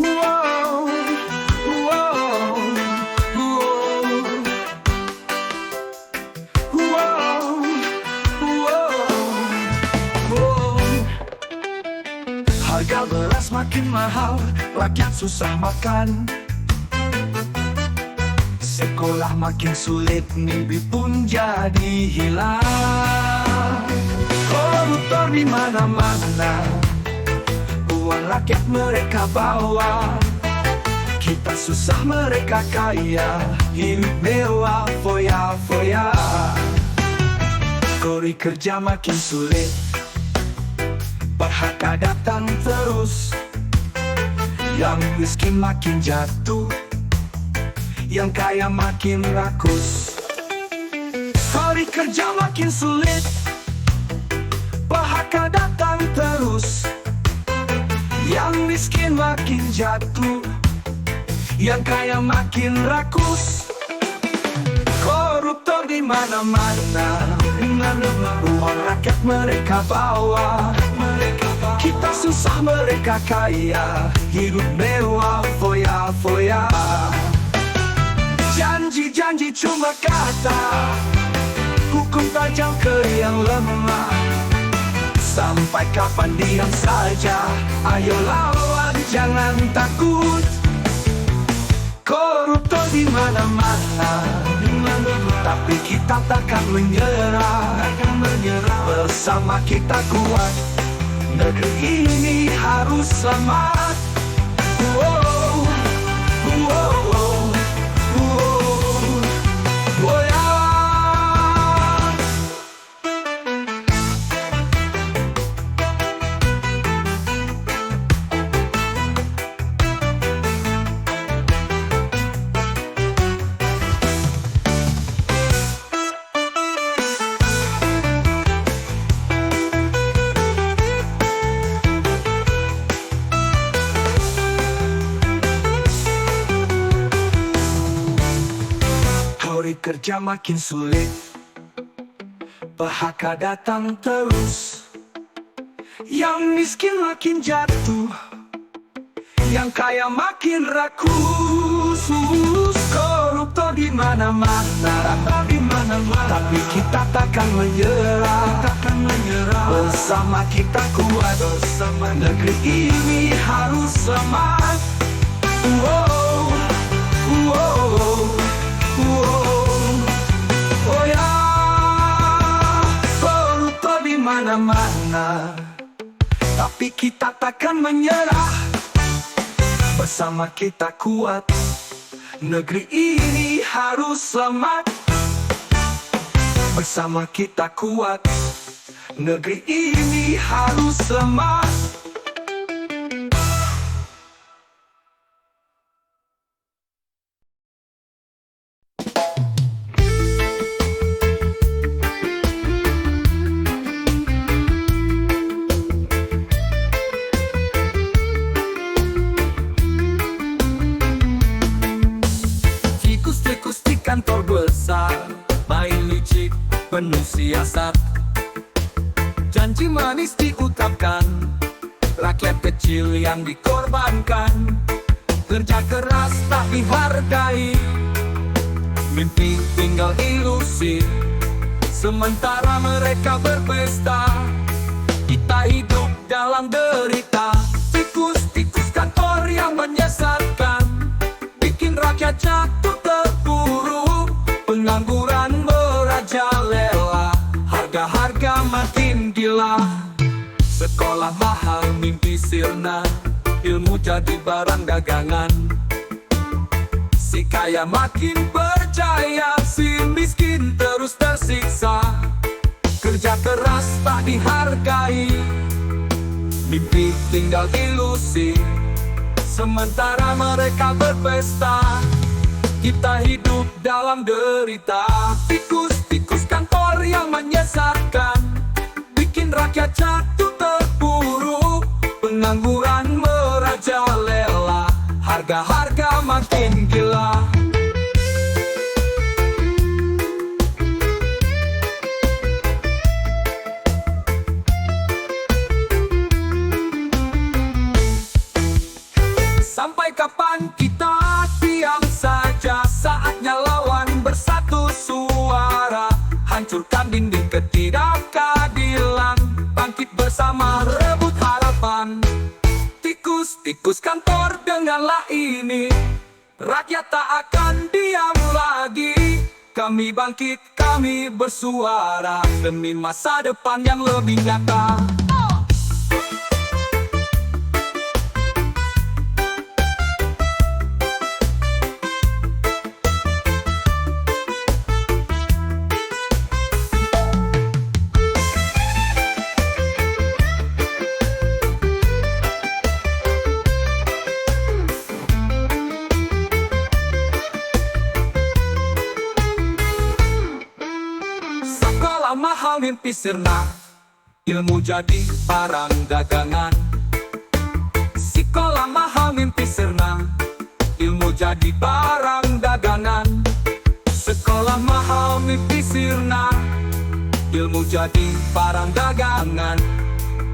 Wow, wow, wow, wow, wow. Harga beras makin mahal, rakyat susah makan. Sekolah makin sulit, mimpi pun jadi hilang. Koruptor di mana-mana, uang rakyat mereka bawa. Kita susah, mereka kaya, hidup mewah, foya-foya. Cari kerja makin sulit, PHK datang terus. Yang miskin makin jatuh, yang kaya makin rakus. Cari kerja makin sulit, PHK datang terus. Yang miskin makin jatuh, yang kaya makin rakus. Koruptor di mana-mana, uang rakyat mereka bawa. Kita susah, mereka kaya, hidup mewah, foya-foya. Janji-janji cuma kata, hukum tajam ke yang lemah. Sampai kapan diam saja? Ayo lawan, jangan takut. Koruptor di mana-mana, tapi kita takkan menyerah. Bersama kita kuat, negeri ini harus selamat. Wow, wow, wow, wow, ya. Cari kerja makin sulit, PHK datang terus. Yang miskin makin jatuh, yang kaya makin rakus. Koruptor di mana-mana, tapi kita takkan menyerah. Bersama kita kuat, negeri ini harus selamat. Wow, wow, oh ya. Koruptor di mana-mana, tapi kita takkan menyerah. Bersama kita kuat, negeri ini harus selamat. Bersama kita kuat, negeri ini harus selamat. Tikus-tikus di kantor besar, main licik penuh siasat. Janji manis diucapkan, rakyat kecil yang dikorbankan. Kerja keras tak dihargai, mimpi tinggal ilusi. Sementara mereka berpesta, kita hidup dalam derita. Tikus-tikus kantor yang menyesatkan, bikin rakyat jatuh terpuruk. Pengangguran merajalela, harga-harga makin gila. Sekolah mahal, mimpi sirna, ilmu jadi barang dagangan. Si kaya makin percaya, si miskin terus tersiksa. Kerja keras tak dihargai, mimpi tinggal ilusi. Sementara mereka berpesta, kita hidup dalam derita. Tikus-tikus kantor yang menyesatkan, bikin rakyat jatuh terpuruk. Pengangguran merajalela, harga-harga makin gila. Sampai kapan kita diam saja? Saatnya lawan bersatu suara, hancurkan dinding ketidakadilan, bangkit bersama rebut harapan. Tikus kantor, dengarlah ini, rakyat tak akan diam lagi. Kami bangkit, kami bersuara demi masa depan yang lebih nyata. Sekolah mahal mimpi sirna, ilmu jadi barang dagangan. Sekolah mahal mimpi sirna, ilmu jadi barang dagangan. Sekolah mahal mimpi sirna, ilmu jadi barang dagangan.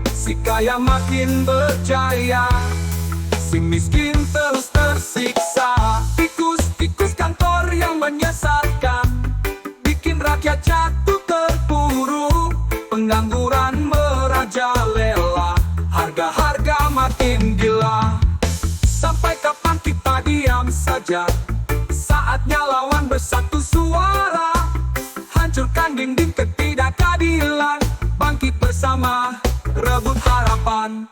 Si kaya makin berjaya, si miskin terus tersiksa. Tikus kantor yang menyesatkan, bikin rakyat jatuh terpuruk. Pengangguran merajalela, harga-harga makin gila. Sampai kapan kita diam saja? Saatnya lawan bersatu suara, hancurkan dinding ketidakadilan, bangkit bersama rebut harapan.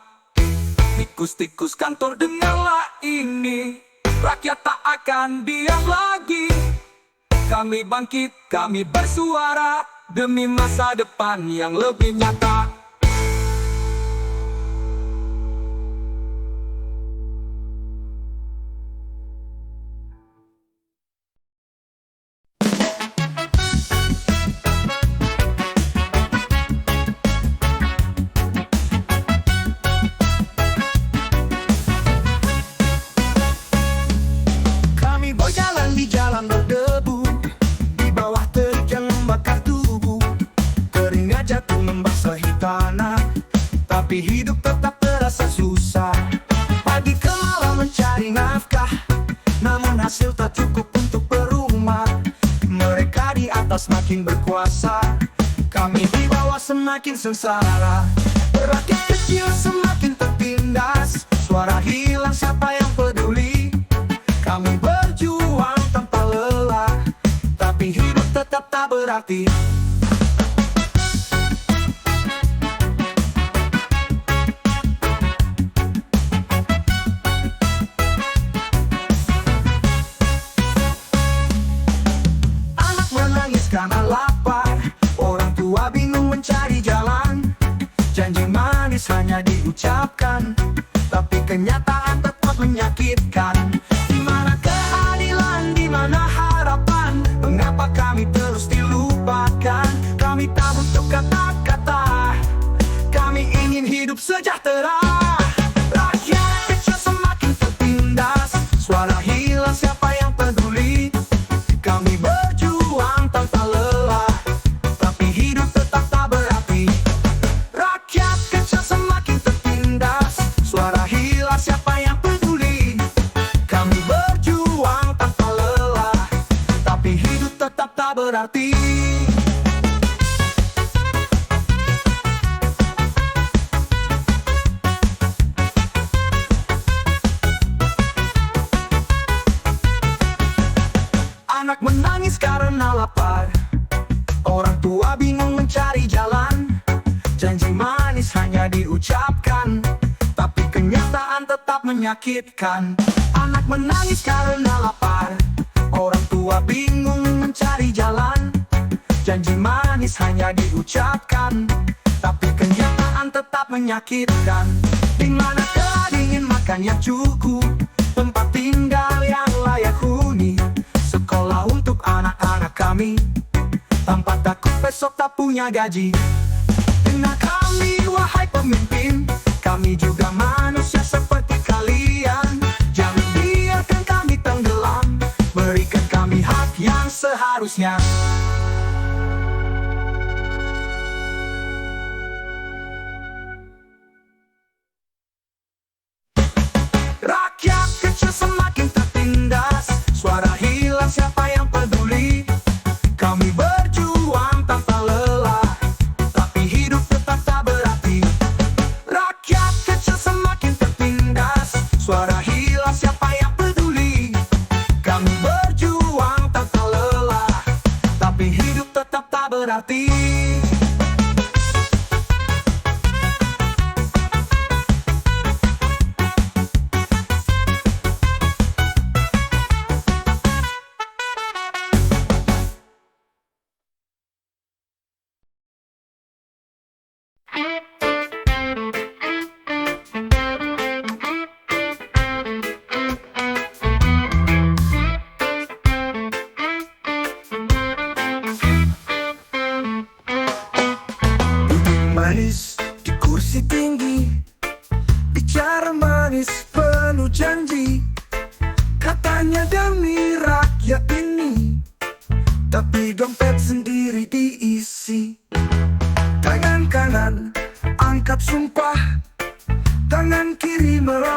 Tikus kantor, dengarlah ini, rakyat tak akan diam lagi. Kami bangkit, kami bersuara demi masa depan yang lebih nyata. Kami berjalan di jalan berdebu, di bawah terjang membakar tubuh. Keringat jatuh membasahi tanah, tapi hidup tetap terasa susah. Pagi ke malam mencari nafkah, namun hasil tak cukup untuk berumah. Mereka di atas makin berkuasa, kami di bawah semakin sengsara. Rakyat kecil semakin tertindas, suara hilang, siapa yang peduli? Kami berjuang tanpa lelah, tapi hidup tetap tak berarti. Anak menangis karena lapar, orang tua bingung mencari jalan. Janji manis hanya diucapkan, tapi kenyataan tetap menyakitkan. Di mana keadilan, di mana harapan? Mengapa kami terus dilupakan? Kami tak butuh kata-kata, kami ingin hidup sejahtera. Rakyat kecil semakin tertindas, suara hilang, siapa yang peduli? Kami berjuang tanpa lelah, tapi hidup tetap tak berarti. Rakyat kecil semakin tertindas, suara hilang, siapa yang peduli? Kami berjuang tanpa lelah, tapi hidup tetap tak berarti. Anak menangis karena lapar, orang tua bingung mencari jalan. Janji manis hanya diucapkan, tapi kenyataan tetap menyakitkan. Anak menangis karena lapar, orang tua bingung mencari jalan. Janji manis hanya diucapkan, tapi kenyataan tetap menyakitkan. Di mana telah ingin makan yang cukup, tempat tinggal yang layak huni, sekolah untuk anak-anak kami, tanpa takut besok tak punya gaji. Dengar kami wahai pemimpin, kami juga manusia seperti kalian. Jangan biarkan kami tenggelam, berikan kami hak yang seharusnya. Rakyat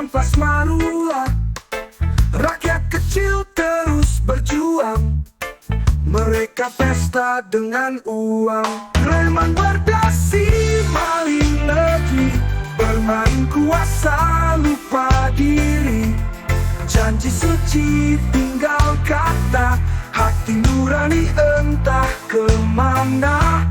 merampas maruah. Rakyat kecil terus berjuang, mereka pesta dengan uang. Preman berdasi, maling negeri, bermain kuasa lupa diri. Janji suci tinggal kata, hati nurani entah kemana.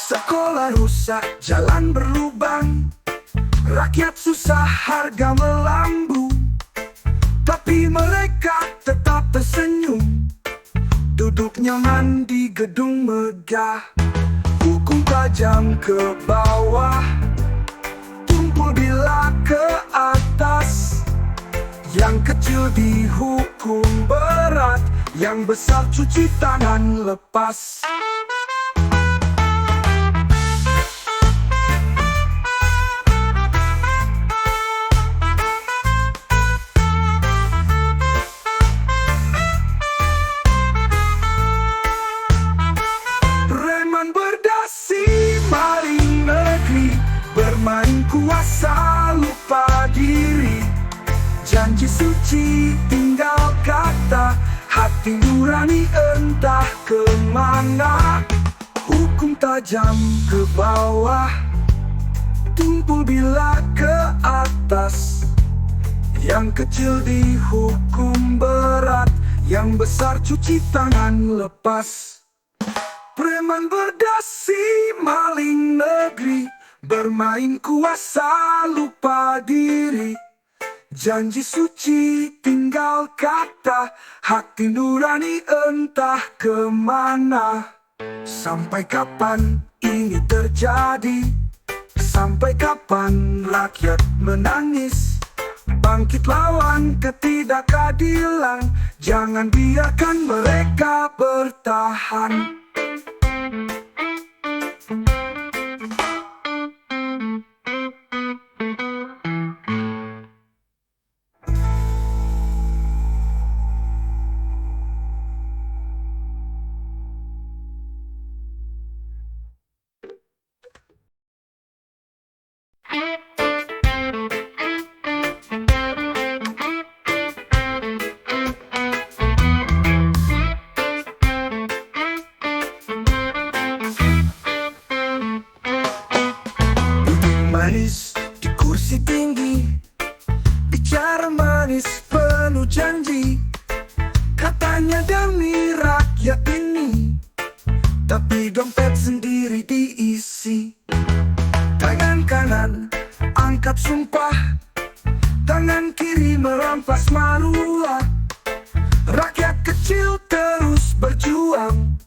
Sekolah rusak, jalan berlubang, rakyat susah, harga melambung. Tapi mereka tetap tersenyum, duduk nyaman di gedung megah. Hukum tajam ke bawah, tumpul bila ke atas. Yang kecil dihukum berat, yang besar cuci tangan lepas. Bermain kuasa lupa diri, janji suci tinggal kata, hati nurani entah kemana. Hukum tajam ke bawah, tumpul bila ke atas. Yang kecil dihukum berat, yang besar cuci tangan lepas. Preman berdasi, maling negeri, bermain kuasa lupa diri. Janji suci tinggal kata, hati nurani entah kemana. Sampai kapan ini terjadi? Sampai kapan rakyat menangis? Bangkit lawan ketidakadilan, jangan biarkan mereka bertahan. Manis di kursi tinggi, bicara manis penuh janji. Katanya demi rakyat ini, tapi dompet sendiri diisi. Tangan kanan angkat sumpah, tangan kiri merampas maruah. Rakyat kecil terus berjuang,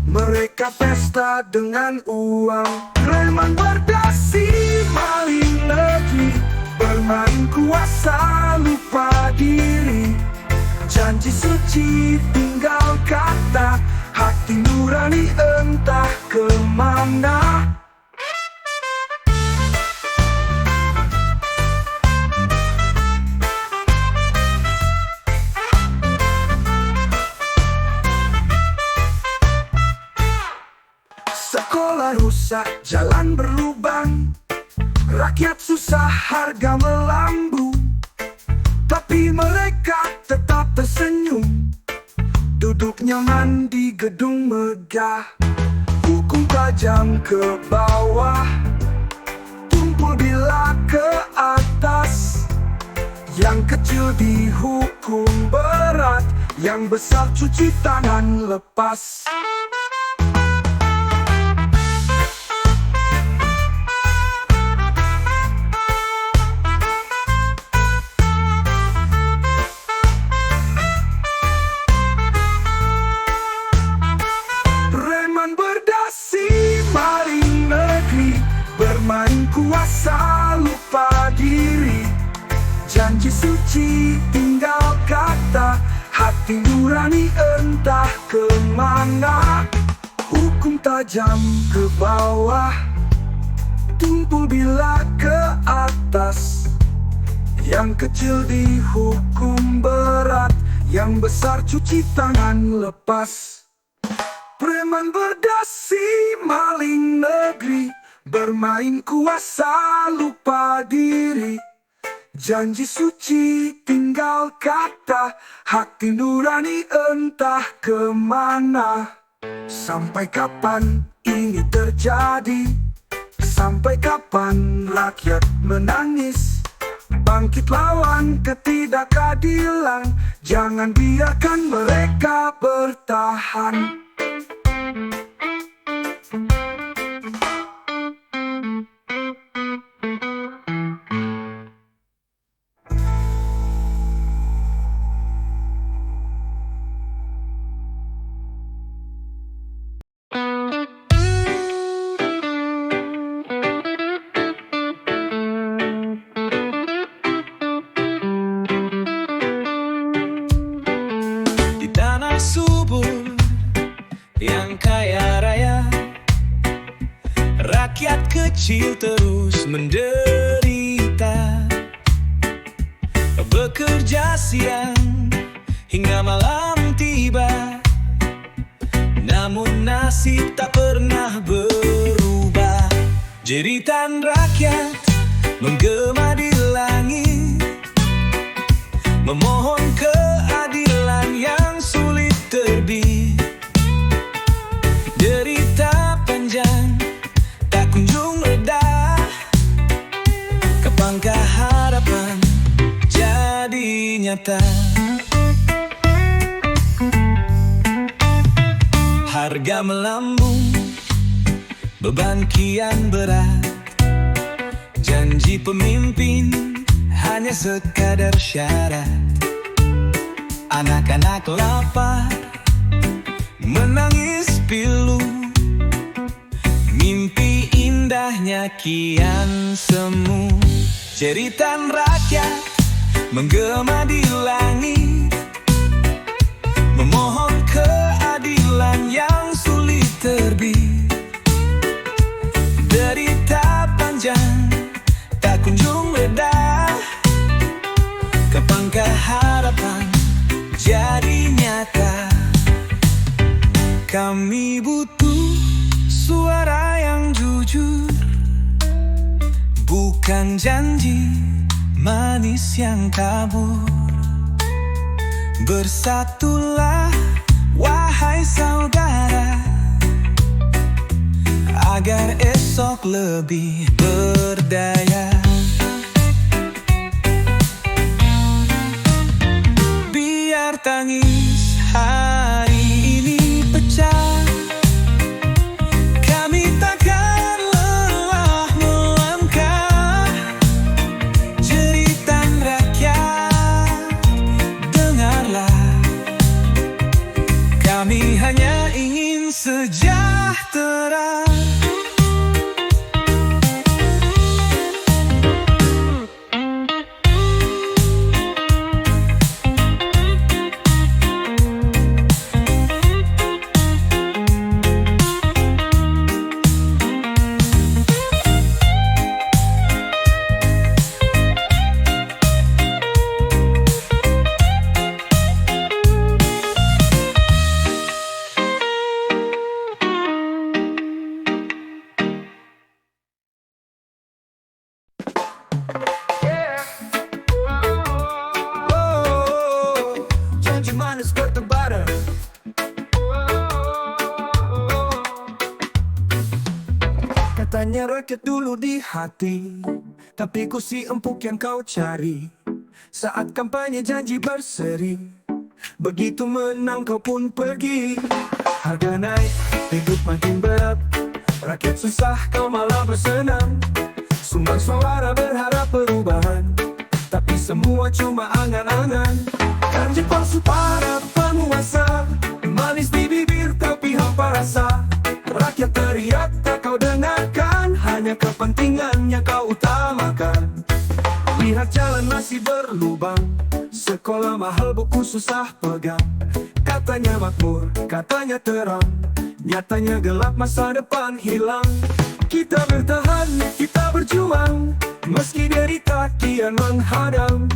mereka pesta dengan uang. Preman berdasi, maling negeri, bermain kuasa lupa diri. Janji suci tinggal kata, hati nurani entah kemana. Sekolah rusak, jalan berlubang, rakyat susah, harga melambung. Tapi mereka tetap tersenyum, duduk nyaman di gedung megah. Hukum tajam ke bawah, tumpul bila ke atas. Yang kecil dihukum berat, yang besar cuci tangan lepas. Bermain kuasa lupa diri, janji suci tinggal kata, hati nurani entah kemana. Hukum tajam ke bawah, tumpul bila ke atas. Yang kecil dihukum berat, yang besar cuci tangan lepas. Preman berdasi, maling negeri, bermain kuasa lupa diri. Janji suci tinggal kata, hati nurani entah kemana. Sampai kapan ini terjadi? Sampai kapan rakyat menangis? Bangkit lawan ketidakadilan, jangan biarkan mereka bertahan. Yang kaya raya, rakyat kecil terus menderita. Bekerja siang hingga malam tiba, namun nasib tak pernah berubah. Jeritan rakyat menggema di langit, memohon keadilan yang sulit terbit. Derita panjang tak kunjung reda, kepangkah harapan jadi nyata. Harga melambung, beban kian berat, janji pemimpin hanya sekadar syarat. Anak-anak lapar, menangis pilu, mimpi indahnya kian semu. Jeritan rakyat menggema di langit, memohon keadilan yang sulit terbit. Derita panjang tak kunjung reda, kepangkah harapan jadi nyata. Kami butuh suara yang jujur, bukan janji manis yang kabur. Bersatulah wahai saudara, agar esok lebih berdaya. Biar tangis hari ini pecah, kami takkan lelah melangkah. Jeritan rakyat, dengarlah, kami hanya ingin sejahtera. Katanya rakyat dulu di hati, tapi kursi empuk yang kau cari. Saat kampanye janji berseri, begitu menang kau pun pergi. Harga naik, hidup makin berat, rakyat susah kau malah bersenang. Sumbang suara berharap perubahan, tapi semua cuma angan-angan. Janji palsu para penguasa, manis di bibir tapi hampa rasa. Rakyat teriak tak kau dengarkan, hanya kepentingannya kau utamakan. Lihat jalan masih berlubang, sekolah mahal buku susah pegang. Katanya makmur, katanya terang, nyatanya gelap masa depan hilang. Kita bertahan, kita berjuang, meski derita kian menghadang.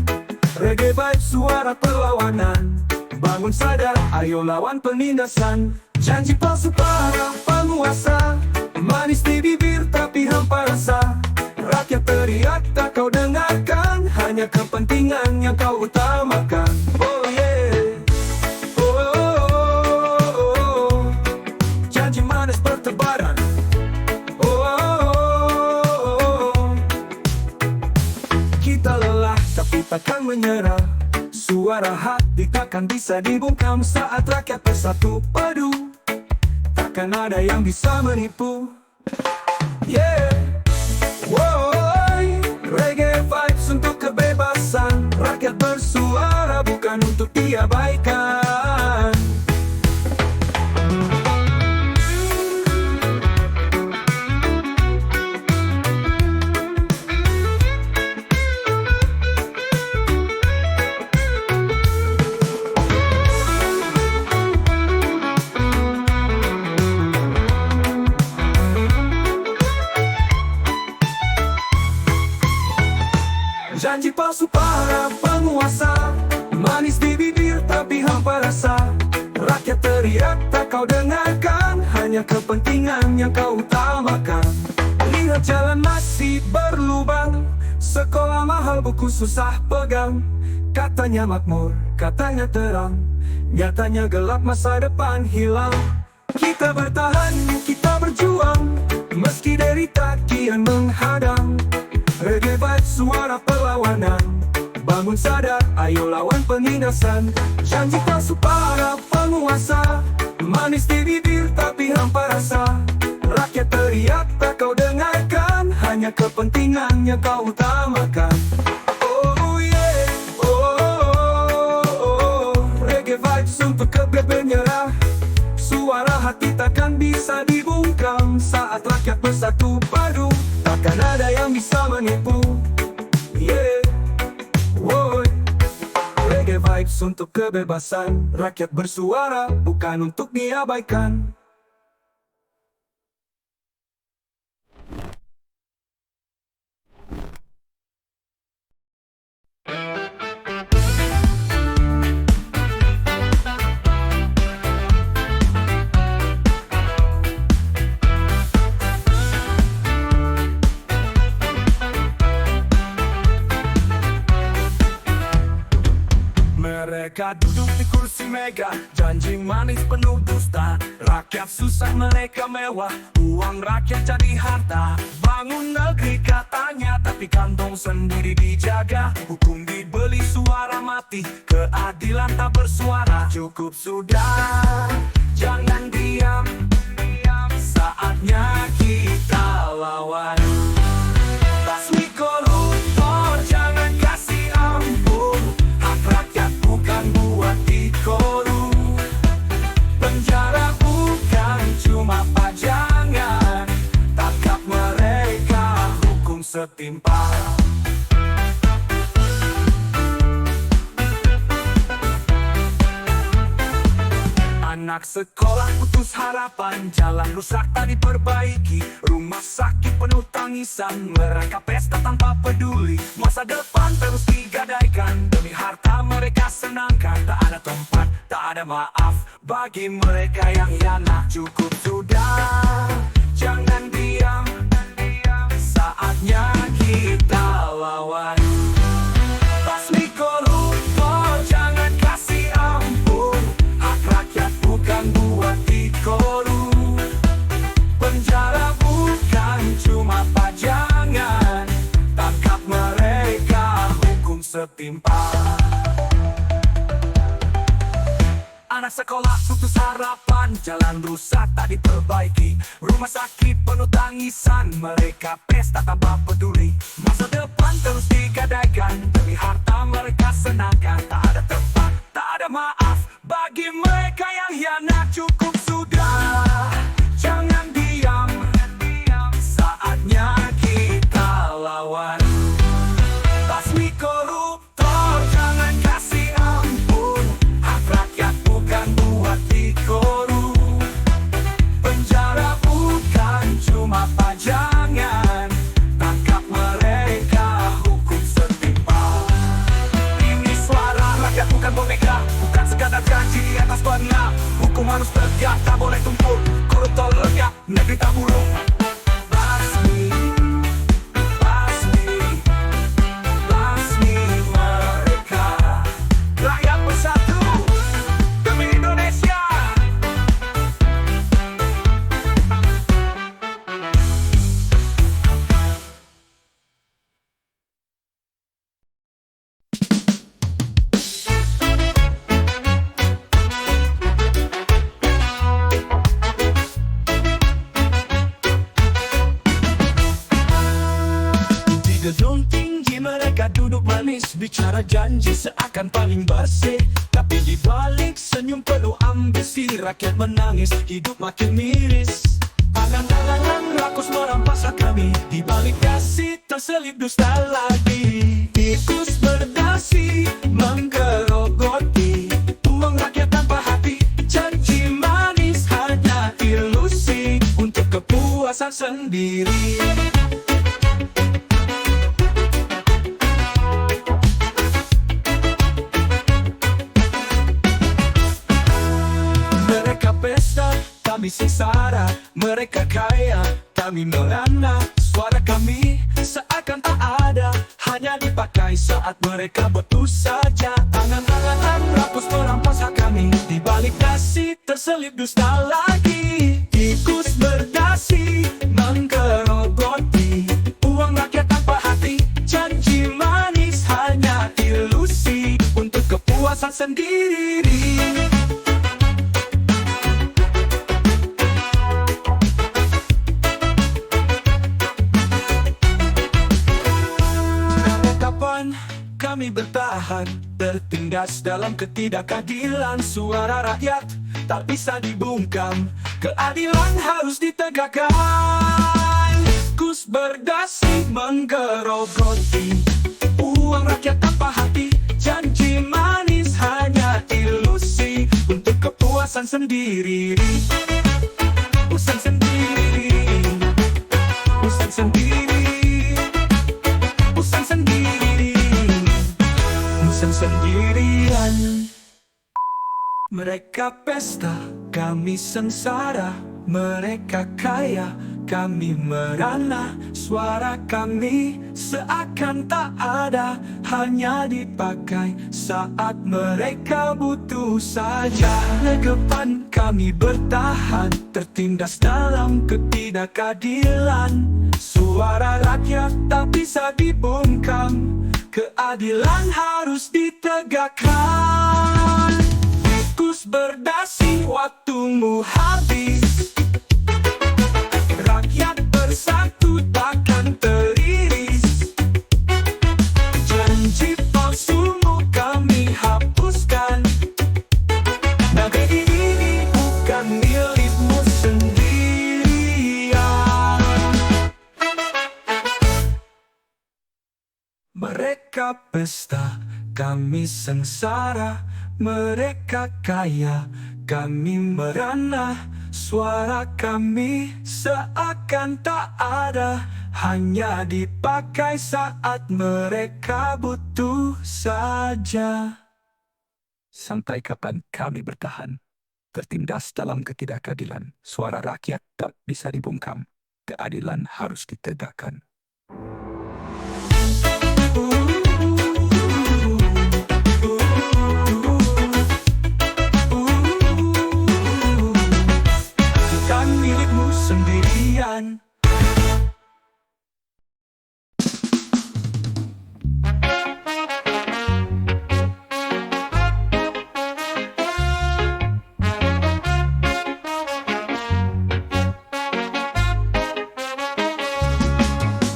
Reggae vibe suara perlawanan, bangun sadar, ayo lawan penindasan. Janji palsu para penguasa, manis di bibir tapi hampa rasa. Rakyat teriak tak kau dengarkan, hanya kepentingan yang kau utamakan. Oh yeah, oh, oh, oh, oh, oh. Janji manis bertebaran. Oh, oh, oh, oh, oh. Kita lelah tapi takkan menyerah. Suara hati takkan bisa dibungkam saat rakyat bersatu padu. Takkan ada yang bisa menipu. Yeah, woi, reggae vibes untuk kebebasan. Rakyat bersuara bukan untuk diabaikan. Janji palsu para penguasa, manis di bibir tapi hampa rasa. Rakyat teriak tak kau dengarkan, hanya kepentingan yang kau utamakan. Lihat jalan masih berlubang, sekolah mahal buku susah pegang. Katanya makmur, katanya terang, nyatanya gelap masa depan hilang. Kita bertahan, kita berjuang, meski derita kian menghadang. Reggae vibe suara perlawanan, bangun sadar, ayo lawan penindasan. Janji palsu para penguasa, manis di bibir tapi hampa rasa. Rakyat teriak tak kau dengarkan, hanya kepentingan yang kau utamakan. Oh yeah, oh, oh, oh, oh. Reggae vibes untuk menyerah. Suara hati takkan bisa dibungkam saat rakyat bersatu padu. Takkan ada yang bisa menipu. Yeah, woi, reggae vibes untuk kebebasan. Rakyat bersuara bukan untuk diabaikan. Mereka duduk di kursi mega, janji manis penuh dusta. Rakyat susah, mereka mewah, uang rakyat jadi harta. Bangun negeri katanya, tapi kantong sendiri dijaga. Hukum dibeli, suara mati, keadilan tak bersuara. Cukup sudah, jangan diam, saatnya kita lawan. Basmi koruptor, jangan kasih ampun. Hak rakyat bukan buat dikorup. Penjara bukan cuma pajangan, tangkap mereka, hukum setimpal. Anak sekolah putus harapan, jalan rusak tak diperbaiki, rumah sakit penuh tangisan, mereka pesta tanpa peduli. Masa depan terus digadaikan, demi harta mereka senangkan. Tak ada tempat, tak ada maaf bagi mereka yang hianat. Cukup sudah, jangan diam, saatnya kita lawan. Basmi koruptor, jangan kasih ampun. Hak rakyat bukan buat dikorup. Penjara bukan cuma pajangan, tangkap mereka, hukum setimpal. Anak sekolah putus harapan, jalan rusak tak diperbaiki, rumah sakit penuh tangisan, mereka pesta tanpa peduli. Masa depan terus digadaikan, demi harta mereka senangkan. Tak ada tempat, tak ada maaf bagi mereka yang hianat. Cukup sudah, jangan diam, saatnya kita lawan. Basmi koruptor, jangan kasih ampun. Hak rakyat bukan buat dikorup. Penjara bukan cuma pajak, harus tegak, tak boleh tumpul. Koruptor legak, negeri tak buruk. Basmi, basmi, basmi mereka. Rakyat bersatu demi Indonesia. Gedung tinggi mereka duduk manis, bicara janji seakan paling bersih. Tapi di balik senyum penuh ambisi, rakyat menangis, hidup makin miris. Angan-angan rakus merampas hak kami, di balik kasih terselip dusta lagi. Tikus berdasi menggerogoti uang rakyat tanpa hati. Janji manis hanya ilusi untuk kepuasan sendiri. Mereka pesta, kami sengsara. Mereka kaya, kami merana. Suara kami seakan tak ada, hanya dipakai saat mereka butuh saja. Tangan-tangan rakus merampas hak kami, di balik dasi terselip dusta lagi. Tikus berdasi menggerogoti uang rakyat tanpa hati. Janji manis hanya ilusi untuk kepuasan sendiri. Kami bertahan, tertindas dalam ketidakadilan. Suara rakyat tak bisa dibungkam, keadilan harus ditegakkan. Tikus berdasi menggerogoti uang rakyat tanpa hati. Janji manis hanya ilusi untuk kepuasan sendiri. Urusan sendiri, urusan sendiri, urusan sendiri, urusan sendirian. Mereka pesta, kami sengsara. Mereka kaya, kami merana. Suara kami seakan tak ada, hanya dipakai saat mereka butuh saja. Legepan kami bertahan, tertindas dalam ketidakadilan. Suara rakyat tak bisa dibungkam, keadilan harus ditegakkan. Tikus berdasi, waktumu habis. Rakyat bersatu takkan teriris. Janji palsumu kami hapuskan. Negeri ini bukan milikmu sendirian. Mereka pesta, kami sengsara. Mereka kaya, kami merana. Suara kami seakan tak ada, hanya dipakai saat mereka butuh saja. Sampai kapan kami bertahan, tertindas dalam ketidakadilan? Suara rakyat tak bisa dibungkam, keadilan harus ditegakkan. Bukan milikmu sendirian.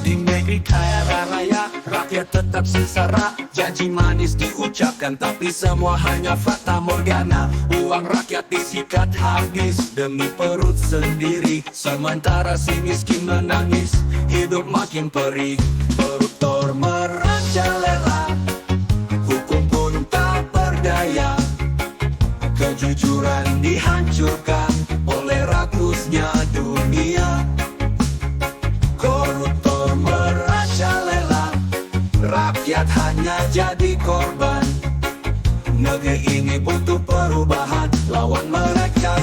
Di negeri kaya raya, rakyat tetap sengsara. Janji manis diucapkan, tapi semua hanya fata morgana. Uang rakyat disikat habis demi perut sendiri, sementara si miskin menangis, hidup makin perih. Koruptor merajalela, hukum pun tak berdaya. Kejujuran dihancurkan oleh rakusnya dunia. Koruptor merajalela, rakyat hanya jadi korban. Negeri ini butuh perubahan, lawan mereka.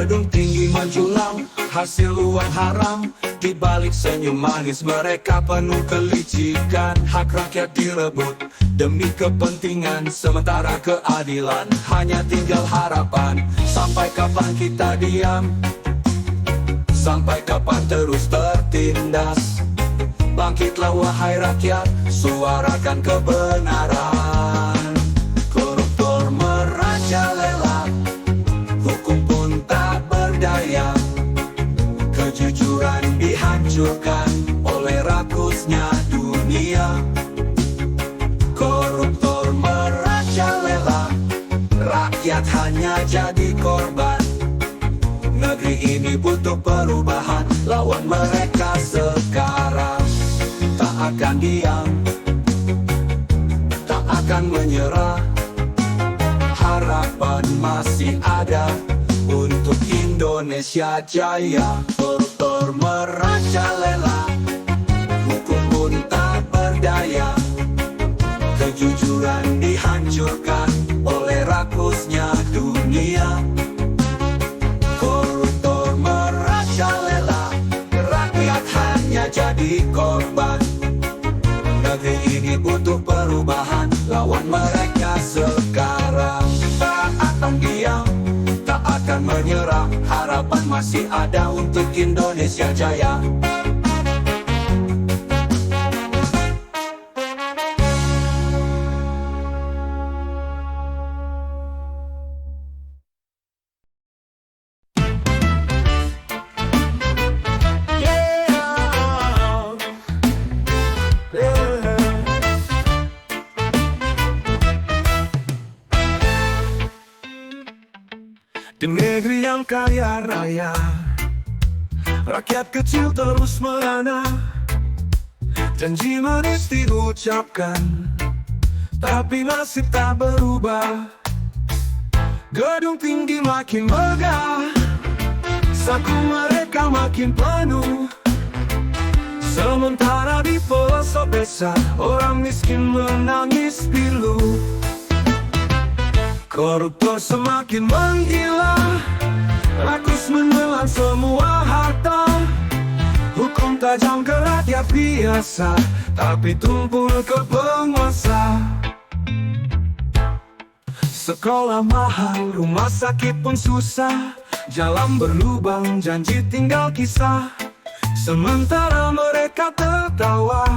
Gedung tinggi menjulang, hasil uang haram. Di balik senyum manis mereka penuh kelicikan. Hak rakyat direbut demi kepentingan, sementara keadilan hanya tinggal harapan. Sampai kapan kita diam? Sampai kapan terus tertindas? Bangkitlah wahai rakyat, suarakan kebenaran. Koruptor merajalela, hukum pun tak berdaya. Kejujuran dihancurkan oleh rakusnya dunia. Koruptor merajalela, rakyat hanya jadi korban. Negeri ini butuh perubahan, lawan mereka sekarang. Tak akan diam, tak akan menyerah. Harapan masih ada untuk Indonesia jaya. Koruptor merajalela, hukum pun tak berdaya. Kejujuran dihancurkan oleh rakusnya dunia. Koruptor merajalela, rakyat hanya jadi korban. Negeri ini butuh perubahan, lawan mereka sekarang. Tak akan diam, tak akan menyerah. Harapan masih ada untuk Indonesia jaya. Di negeri yang kaya raya, rakyat kecil terus merana. Janji manis diucapkan, tapi nasib tak berubah. Gedung tinggi makin megah, saku mereka makin penuh. Sementara di pelosok desa, orang miskin menangis pilu. Koruptor semakin menggila, rakus menelan semua harta. Hukum tajam ke rakyat biasa, tapi tumpul ke penguasa. Sekolah mahal, rumah sakit pun susah. Jalan berlubang, janji tinggal kisah. Sementara mereka tertawa,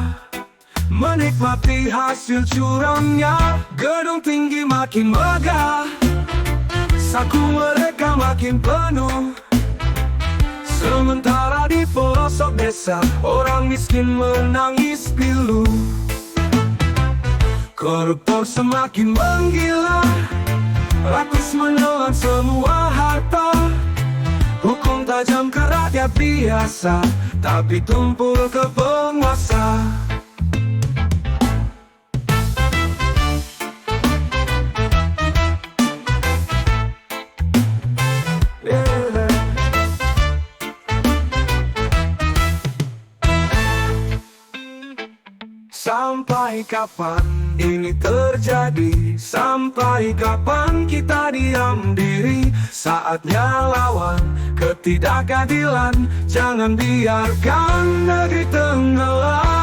menikmati hasil curangnya. Gedung tinggi makin megah, saku mereka makin penuh. Sementara di pelosok desa, orang miskin menangis pilu. Koruptor semakin menggila, rakus menelan semua harta. Hukum tajam ke rakyat biasa, tapi tumpul ke penguasa. Sampai kapan ini terjadi? Sampai kapan kita diam diri? Saatnya lawan ketidakadilan, jangan biarkan negeri tenggelam.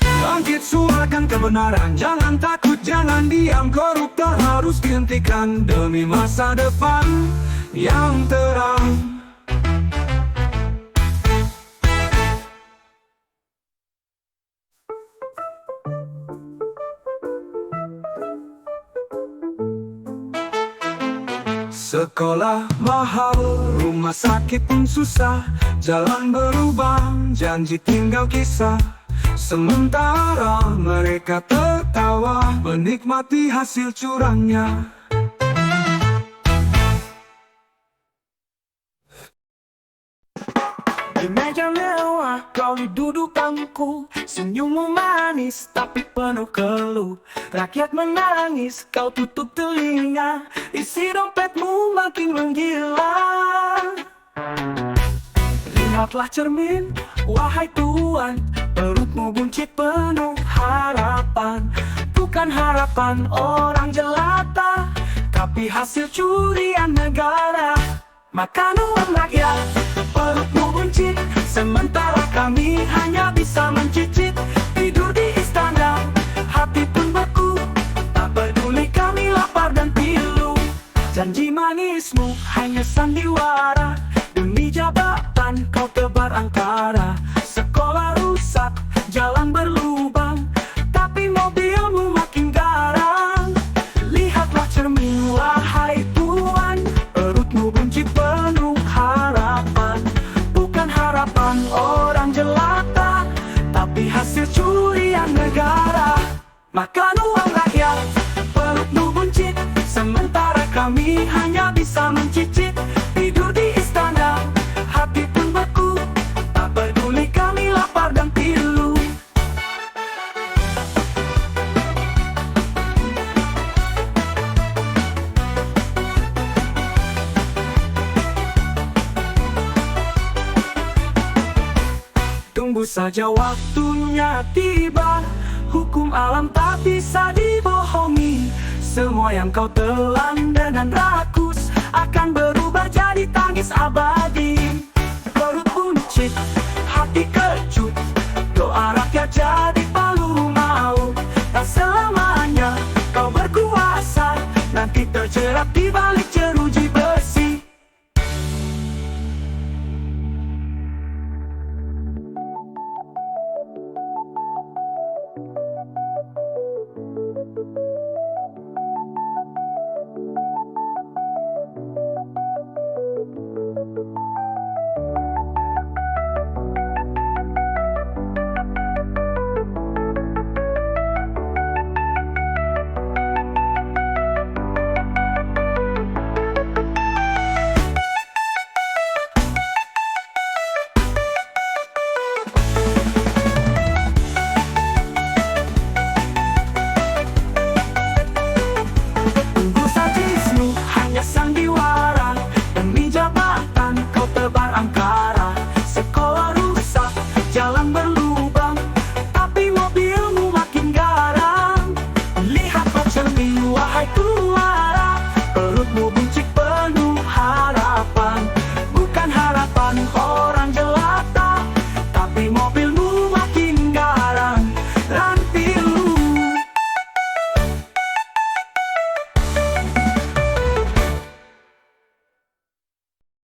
Bangkit suarakan kebenaran, jangan takut, jangan diam. Koruptor harus dihentikan demi masa depan yang terang. Sekolah mahal, rumah sakit pun susah. Jalan berlubang, janji tinggal kisah. Sementara mereka tertawa, menikmati hasil curangnya. Di meja mewah kau duduk bangku, senyummu manis tapi penuh keluh. Rakyat menangis kau tutup telinga, isi dompetmu makin menggila. Lihatlah cermin, wahai tuan, perutmu buncit penuh harapan. Bukan harapan orang jelata, tapi hasil curian negara. Makan uang rakyat, perutmu buncit, sementara kami hanya bisa mencicit. Tidur di istana, hati pun beku, tak peduli kami lapar dan pilu. Janji manismu hanya sandiwara, demi jabatan kau tebar angkara. Sekolah rusak, jalan berlubang, tapi mobilmu makin garang. Lihatlah cermin, wahai tuan, perutmu buncit penuh harapan. Bukan harapan orang jelata, tapi hasil curian negara. Makan uang rakyat, perutmu buncit, sementara kami hanya bisa mencicit. Tidur di istana, hati pun beku, tak peduli kami lapar dan pilu. Tunggu saja waktunya tiba, hukum alam tak bisa dibohongi. Semua yang kau telan dengan rakus akan berubah jadi tangis abadi. Perut buncit, hati kecut, doa rakyat jadi palu maut. Tak selamanya kau berkuasa, nanti terjerat di balik jeruji.